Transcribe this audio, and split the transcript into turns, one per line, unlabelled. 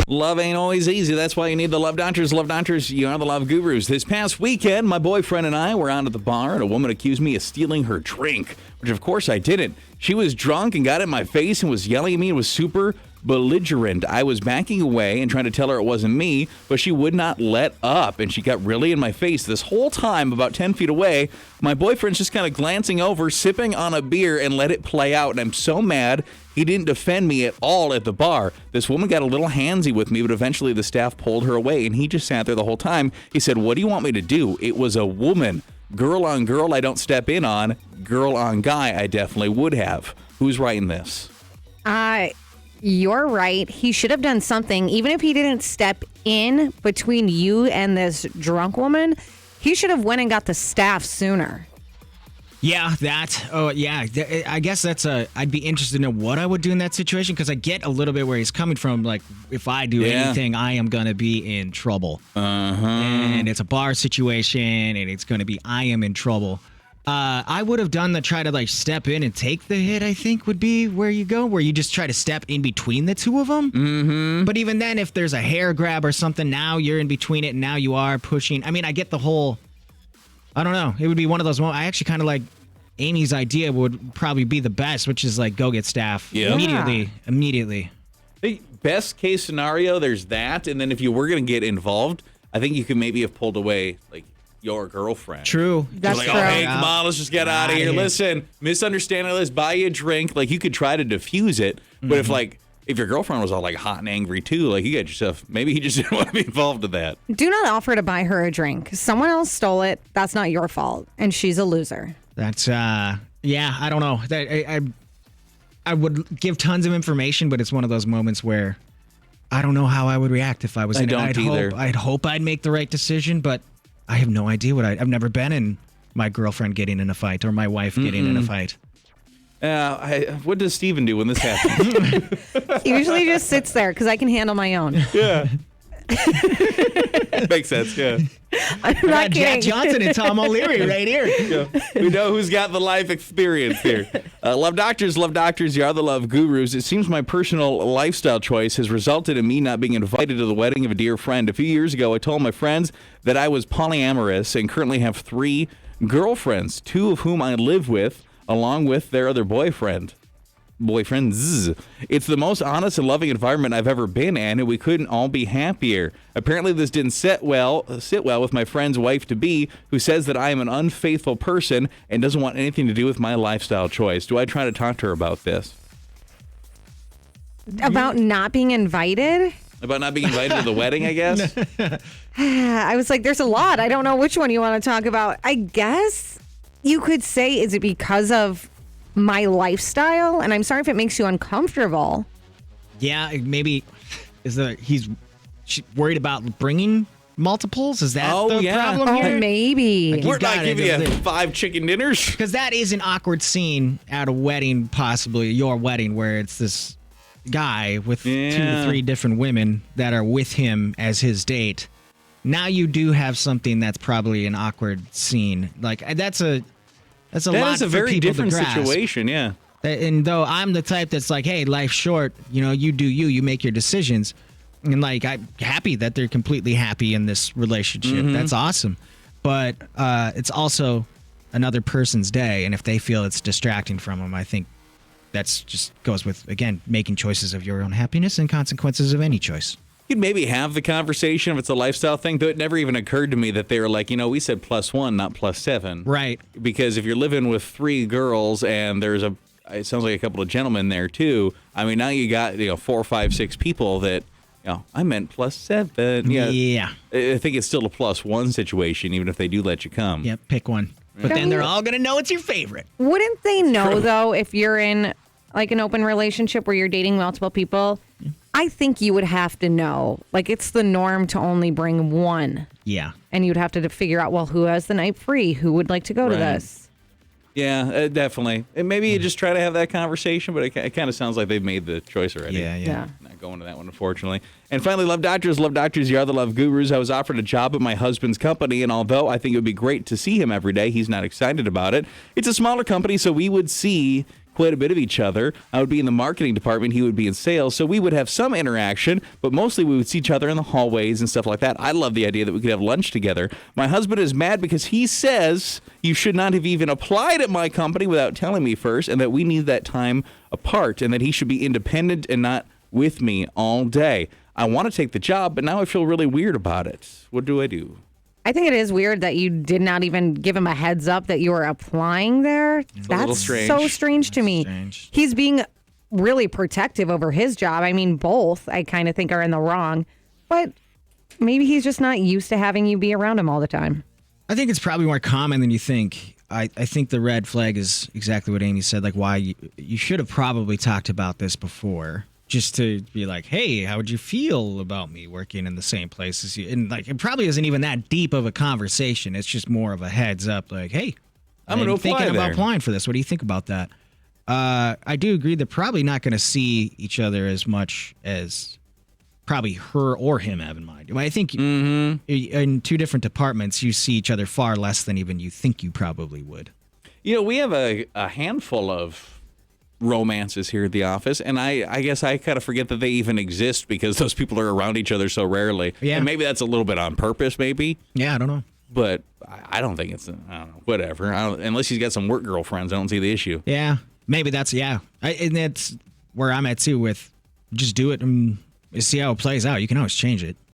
Love ain't always easy. That's why you need the Love Doctors. Love Doctors, you are the love gurus. This past weekend, my boyfriend and I were out at the bar, and a woman accused me of stealing her drink, which of course I didn't. She was drunk and got in my face and was yelling at me and was super belligerent. I was backing away and trying to tell her it wasn't me, but she would not let up, and she got really in my face this whole time, about 10 feet away. My boyfriend's just kind of glancing over, sipping on a beer, and let it play out, and I'm so mad. He didn't defend me at all at the bar. This woman got a little handsy with me, but eventually the staff pulled her away, and he just sat there the whole time. He said, "What do you want me to do?" It was a woman. Girl on girl, I don't step in on. Girl on guy, I definitely would have. Who's writing this?
You're right. He should have done something. Even if he didn't step in between you and this drunk woman, he should have went and got the staff sooner.
Yeah, that. Oh, yeah. I guess I'd be interested to know what I would do in that situation, because I get a little bit where he's coming from. Like, if I do anything, I am going to be in trouble. And it's a bar situation, and it's going to be, I am in trouble. I would have done try to step in and take the hit, I think would be where you go, where you just try to step in between the two of them. Mm-hmm. But even then, if there's a hair grab or something, now you're in between it and now you are pushing. I mean, I get the whole, I don't know. It would be one of those moments. I actually kind of like Amy's idea would probably be the best, which is go get staff immediately.
Hey, best case scenario, there's that. And then if you were going to get involved, I think you could maybe have pulled away your girlfriend.
True.
That's true.
Oh, hey, come on, let's just get out of here. Listen, misunderstanding, let's buy you a drink. You could try to diffuse it, but if your girlfriend was all hot and angry too, you got yourself, maybe he just didn't want to be involved in that.
Do not offer to buy her a drink. Someone else stole it. That's not your fault, and she's a loser.
That's I don't know. I would give tons of information, but it's one of those moments where I don't know how I would react if I was in it. I'd hope I'd make the right decision, but I have no idea I've never been in my girlfriend getting in a fight or my wife getting in a fight.
What does Steven do when this happens?
He usually just sits there because I can handle my own.
Yeah. Makes sense, yeah.
I'm not kidding.
Jack Johnson and Tom O'Leary right here.
Yeah. We know who's got the life experience here. Love Doctors, you are the love gurus. It seems my personal lifestyle choice has resulted in me not being invited to the wedding of a dear friend. A few years ago, I told my friends that I was polyamorous and currently have 3 girlfriends, 2 of whom I live with, along with their other boyfriends. It's the most honest and loving environment I've ever been in, and we couldn't all be happier. Apparently, this didn't sit well with my friend's wife-to-be, who says that I am an unfaithful person and doesn't want anything to do with my lifestyle choice. Do I try to talk to her about this?
About not being invited?
About not being invited to the wedding, I guess?
I was like, there's a lot. I don't know which one you want to talk about. I guess you could say, is it because of my lifestyle? And I'm sorry if it makes you uncomfortable.
Yeah, maybe he's worried about bringing multiples? Is that the problem here?
Oh, maybe.
We're not giving you 5 chicken dinners.
Because that is an awkward scene at a wedding, possibly your wedding, where it's this guy with 2 to 3 different women that are with him as his date. Now you do have something that's probably an awkward scene. That's a lot
is a
for
very
people
different
to grasp.
Situation, yeah.
And though I'm the type that's hey, life's short, you do you make your decisions. And I'm happy that they're completely happy in this relationship. Mm-hmm. That's awesome. But it's also another person's day. And if they feel it's distracting from them, I think that's just goes with, again, making choices of your own happiness and consequences of any choice.
You'd maybe have the conversation if it's a lifestyle thing, though it never even occurred to me that they were we said +1, not +7.
Right.
Because if you're living with 3 girls and there's it sounds like a couple of gentlemen there too. I mean, now you got 4, 5, 6 people that I meant +7.
Yeah.
I think it's still a +1 situation, even if they do let you come.
Yep, pick one. But then they're all gonna know it's your favorite.
Wouldn't they know though if you're in an open relationship where you're dating multiple people? I think you would have to know. It's the norm to only bring one.
Yeah.
And you'd have to figure out, who has the night free? Who would like to go to this?
Yeah, definitely. And maybe you just try to have that conversation, but it kind of sounds like they've made the choice already.
Yeah.
Not going to that one, unfortunately. And finally, Love Doctors, you are the love gurus. I was offered a job at my husband's company, and although I think it would be great to see him every day, he's not excited about it. It's a smaller company, so we would see quite a bit of each other. I would be in the marketing department. He would be in sales. So we would have some interaction, but mostly we would see each other in the hallways and stuff like that. I love the idea that we could have lunch together. My husband is mad because he says you should not have even applied at my company without telling me first, and that we need that time apart, and that he should be independent and not with me all day. I want to take the job, but now I feel really weird about it. What do I do?
I think it is weird that you did not even give him a heads up that you were applying there. That's so strange to me.
Strange.
He's being really protective over his job. I mean, both I kind of think are in the wrong, but maybe he's just not used to having you be around him all the time.
I think it's probably more common than you think. I think the red flag is exactly what Amy said. Like, why you should have probably talked about this before. Just to be like, hey, how would you feel about me working in the same place as you? And like, it probably isn't even that deep of a conversation. It's just more of a heads up, like, hey,
I'm
thinking about applying for this. What do you think about that? I do agree they're probably not going to see each other as much as probably her or him have in mind. I think in two different departments, you see each other far less than even you think you probably would.
You know, we have a handful of romances here at the office, and I guess I kind of forget that they even exist because those people are around each other so rarely. Yeah. And maybe that's a little bit on purpose, maybe.
Yeah, I don't know.
But I don't think it's, I don't know, whatever. Unless he's got some work girlfriends, I don't see the issue.
Yeah, maybe that's, and that's where I'm at too with just do it and see how it plays out. You can always change it.